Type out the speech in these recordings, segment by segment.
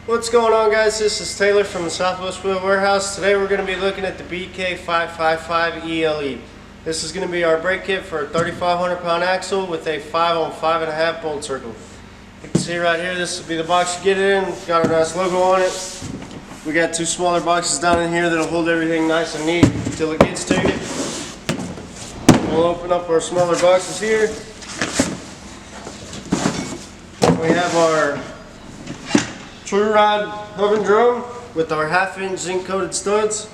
What's going on, guys? This is Taylor from the Southwest Wheel Warehouse. Today we're going to be looking at the BK555 ELE. This is going to be our brake kit for a 3,500 pound axle with a 5 on 5.5 bolt circle. You can see right here, this will be the box you get it in. Got our nice logo on it. We got two smaller boxes down in here that'll hold everything nice and neat until it gets to you. We'll open up our smaller boxes here. We have our True Ride oven drum with our 1/2 inch zinc coated studs.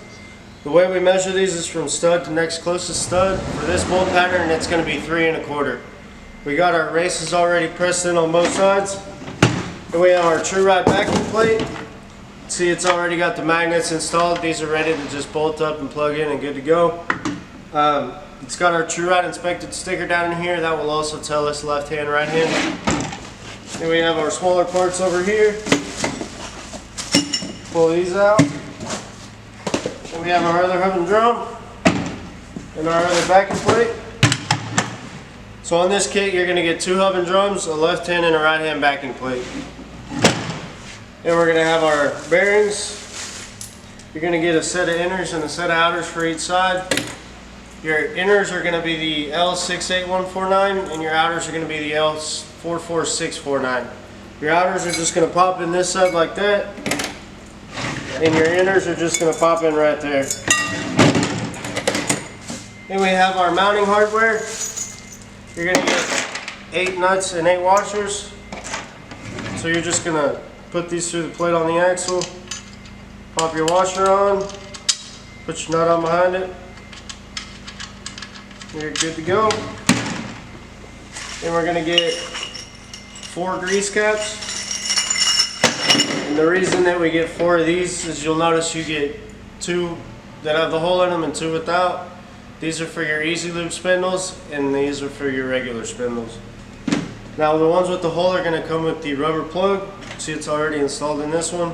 The way we measure these is from stud to next closest stud. For this bolt pattern, it's going to be 3 1/4. We got our races already pressed in on both sides. And we have our True Ride backing plate. See, it's already got the magnets installed. These are ready to just bolt up and plug in and good to go. It's got our True Ride inspected sticker down in here. That will also tell us left hand, right hand. Then we have our smaller parts over here. Pull these out. And we have our other oven drum and our other backing plate. So on this kit, you're going to get 2 oven drums, a left hand and a right hand backing plate. Then we're going to have our bearings. You're going to get a set of inners and a set of outers for each side. Your inners are going to be the L68149 and your outers are going to be the L44649. Your outers are just going to pop in this side like that, and your inners are just going to pop in right there. Then we have our mounting hardware. You're going to get 8 nuts and 8 washers. So you're just going to put these through the plate on the axle, pop your washer on, put your nut on behind it. You're good to go. Then we're going to get 4 grease caps. And the reason that we get 4 of these is you'll notice you get 2 that have the hole in them and 2 without. These are for your easy lube spindles and these are for your regular spindles. Now the ones with the hole are going to come with the rubber plug. See, it's already installed in this one.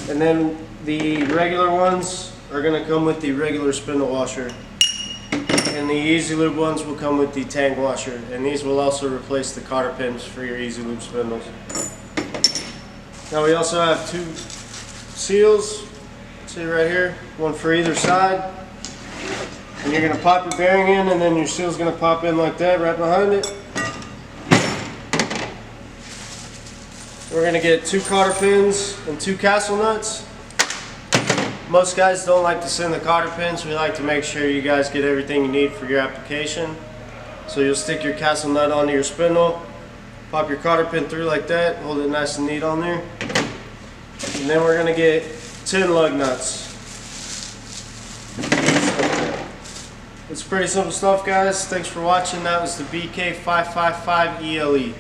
And then the regular ones are going to come with the regular spindle washer. And the easy lube ones will come with the tang washer. And these will also replace the cotter pins for your easy lube spindles. Now we also have 2 seals. See right here, one for either side. And you're going to pop your bearing in, and then your seal's going to pop in like that right behind it. We're going to get 2 cotter pins and 2 castle nuts. Most guys don't like to send the cotter pins. We like to make sure you guys get everything you need for your application. So you'll stick your castle nut onto your spindle, pop your cotter pin through like that, hold it nice and neat on there. And then we're going to get 10 lug nuts. It's pretty simple stuff, guys. Thanks for watching. That was the BK555 ELE.